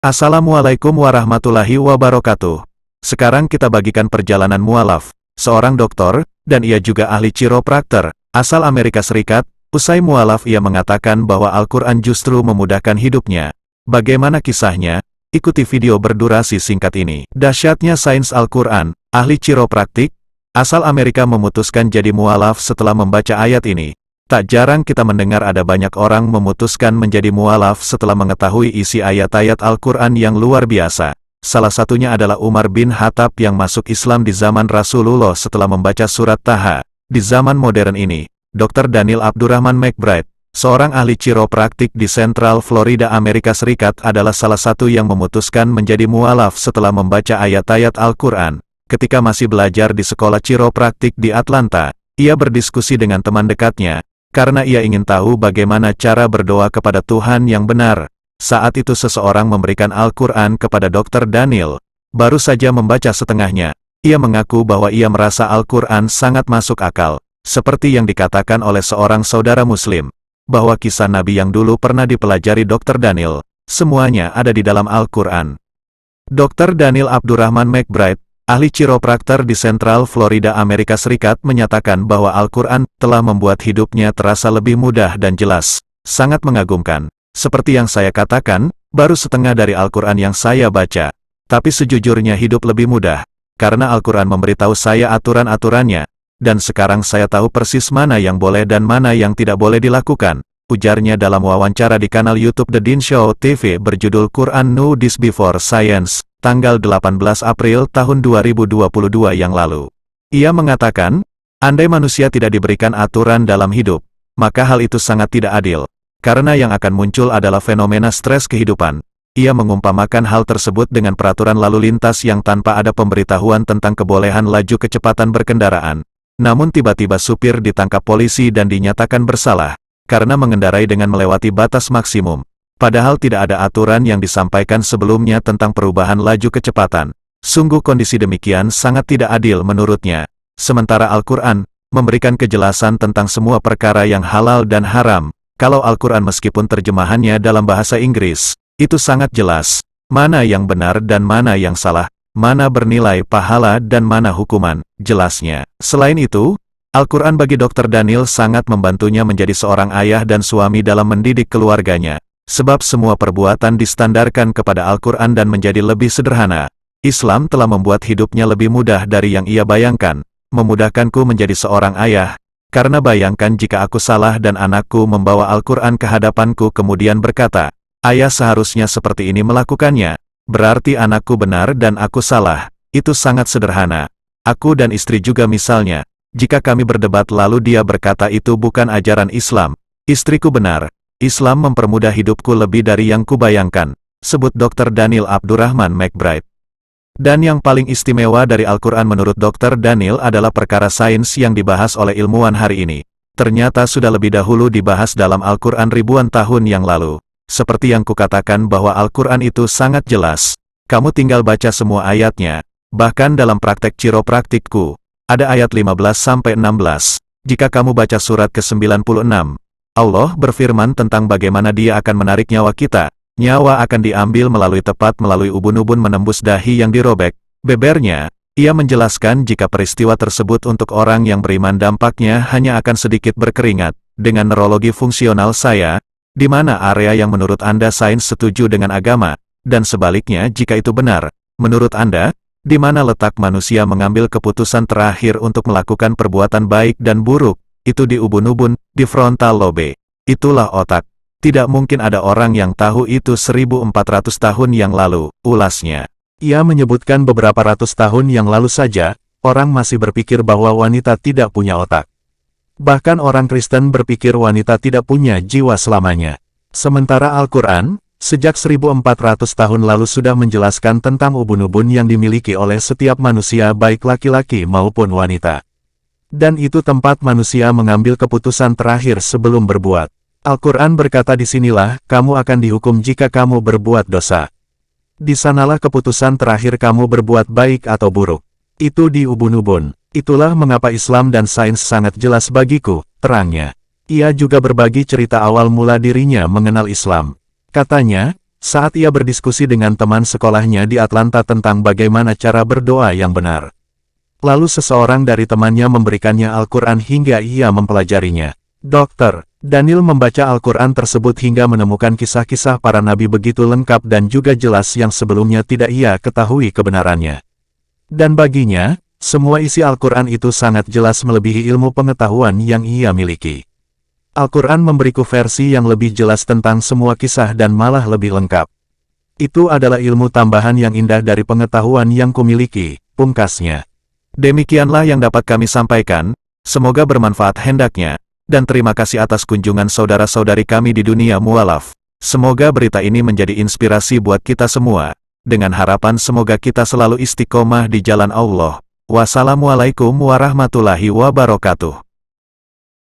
Assalamualaikum warahmatullahi wabarakatuh. Sekarang kita bagikan perjalanan mualaf, seorang dokter, dan ia juga ahli chiropractor, asal Amerika Serikat. Usai mualaf ia mengatakan bahwa Al-Quran justru memudahkan hidupnya. Bagaimana kisahnya? Ikuti video berdurasi singkat ini. Dahsyatnya sains Al-Quran, ahli chiropraktik, asal Amerika memutuskan jadi mualaf setelah membaca ayat ini. Tak jarang kita mendengar ada banyak orang memutuskan menjadi mualaf setelah mengetahui isi ayat-ayat Al-Quran yang luar biasa. Salah satunya adalah Umar bin Khattab yang masuk Islam di zaman Rasulullah setelah membaca surat Taha. Di zaman modern ini, Dr. Daniel Abdurrahman McBride, seorang ahli chiropraktik di Central Florida, Amerika Serikat adalah salah satu yang memutuskan menjadi mualaf setelah membaca ayat-ayat Al-Quran. Ketika masih belajar di sekolah chiropraktik di Atlanta, ia berdiskusi dengan teman dekatnya, karena ia ingin tahu bagaimana cara berdoa kepada Tuhan yang benar. Saat itu seseorang memberikan Al-Quran kepada Dr. Daniel. Baru saja membaca setengahnya, ia mengaku bahwa ia merasa Al-Quran sangat masuk akal. Seperti yang dikatakan oleh seorang saudara muslim, bahwa kisah Nabi yang dulu pernah dipelajari Dr. Daniel, semuanya ada di dalam Al-Quran. Dr. Daniel Abdurrahman McBride, ahli chiropraktor di Central Florida, Amerika Serikat, menyatakan bahwa Al-Quran telah membuat hidupnya terasa lebih mudah dan jelas. Sangat mengagumkan. Seperti yang saya katakan, baru setengah dari Al-Quran yang saya baca. Tapi sejujurnya hidup lebih mudah, karena Al-Quran memberitahu saya aturan-aturannya, dan sekarang saya tahu persis mana yang boleh dan mana yang tidak boleh dilakukan, ujarnya dalam wawancara di kanal YouTube The Dean Show TV berjudul Quran Knew This Before Science, tanggal 18 April tahun 2022 yang lalu. Ia mengatakan, andai manusia tidak diberikan aturan dalam hidup, maka hal itu sangat tidak adil, karena yang akan muncul adalah fenomena stres kehidupan. Ia mengumpamakan hal tersebut dengan peraturan lalu lintas yang tanpa ada pemberitahuan tentang kebolehan laju kecepatan berkendaraan. Namun tiba-tiba supir ditangkap polisi dan dinyatakan bersalah, karena mengendarai dengan melewati batas maksimum. Padahal tidak ada aturan yang disampaikan sebelumnya tentang perubahan laju kecepatan. Sungguh kondisi demikian sangat tidak adil menurutnya. Sementara Al-Quran memberikan kejelasan tentang semua perkara yang halal dan haram. Kalau Al-Quran meskipun terjemahannya dalam bahasa Inggris, itu sangat jelas. Mana yang benar dan mana yang salah, mana bernilai pahala dan mana hukuman, jelasnya. Selain itu, Al-Quran bagi Dr. Daniel sangat membantunya menjadi seorang ayah dan suami dalam mendidik keluarganya. Sebab semua perbuatan distandarkan kepada Al-Quran dan menjadi lebih sederhana. Islam telah membuat hidupnya lebih mudah dari yang ia bayangkan. Memudahkanku menjadi seorang ayah. Karena bayangkan jika aku salah dan anakku membawa Al-Quran ke hadapanku kemudian berkata, ayah seharusnya seperti ini melakukannya. Berarti anakku benar dan aku salah. Itu sangat sederhana. Aku dan istri juga misalnya. Jika kami berdebat lalu dia berkata itu bukan ajaran Islam. Istriku benar. Islam mempermudah hidupku lebih dari yang kubayangkan, sebut Dr. Daniel Abdurrahman McBride. Dan yang paling istimewa dari Al-Quran menurut Dr. Daniel adalah perkara sains yang dibahas oleh ilmuwan hari ini. Ternyata sudah lebih dahulu dibahas dalam Al-Quran ribuan tahun yang lalu. Seperti yang kukatakan bahwa Al-Quran itu sangat jelas. Kamu tinggal baca semua ayatnya. Bahkan dalam praktek chiropraktikku, ada ayat 15-16. Jika kamu baca surat ke-96, Allah berfirman tentang bagaimana dia akan menarik nyawa kita. Nyawa akan diambil melalui tepat melalui ubun-ubun menembus dahi yang dirobek, bebernya. Ia menjelaskan jika peristiwa tersebut untuk orang yang beriman dampaknya hanya akan sedikit berkeringat. Dengan neurologi fungsional saya, di mana area yang menurut Anda sains setuju dengan agama, dan sebaliknya jika itu benar, menurut Anda, di mana letak manusia mengambil keputusan terakhir untuk melakukan perbuatan baik dan buruk? Itu di ubun-ubun, di frontal lobe. Itulah otak. Tidak mungkin ada orang yang tahu itu 1400 tahun yang lalu, ulasnya. Ia menyebutkan beberapa ratus tahun yang lalu saja, orang masih berpikir bahwa wanita tidak punya otak. Bahkan orang Kristen berpikir wanita tidak punya jiwa selamanya. Sementara Al-Quran, sejak 1400 tahun lalu sudah menjelaskan tentang ubun-ubun yang dimiliki oleh setiap manusia baik laki-laki maupun wanita. Dan itu tempat manusia mengambil keputusan terakhir sebelum berbuat. Al-Quran berkata disinilah, kamu akan dihukum jika kamu berbuat dosa. Di sanalah keputusan terakhir kamu berbuat baik atau buruk. Itu di ubun-ubun. Itulah mengapa Islam dan sains sangat jelas bagiku, terangnya. Ia juga berbagi cerita awal mula dirinya mengenal Islam. Katanya, saat ia berdiskusi dengan teman sekolahnya di Atlanta tentang bagaimana cara berdoa yang benar. Lalu seseorang dari temannya memberikannya Al-Quran hingga ia mempelajarinya. Dr. Daniel membaca Al-Quran tersebut hingga menemukan kisah-kisah para nabi begitu lengkap dan juga jelas yang sebelumnya tidak ia ketahui kebenarannya. Dan baginya, semua isi Al-Quran itu sangat jelas melebihi ilmu pengetahuan yang ia miliki. Al-Quran memberiku versi yang lebih jelas tentang semua kisah dan malah lebih lengkap. Itu adalah ilmu tambahan yang indah dari pengetahuan yang kumiliki, pungkasnya. Demikianlah yang dapat kami sampaikan, semoga bermanfaat hendaknya. Dan terima kasih atas kunjungan saudara-saudari kami di dunia mualaf. Semoga berita ini menjadi inspirasi buat kita semua, dengan harapan semoga kita selalu istiqomah di jalan Allah. Wassalamualaikum warahmatullahi wabarakatuh.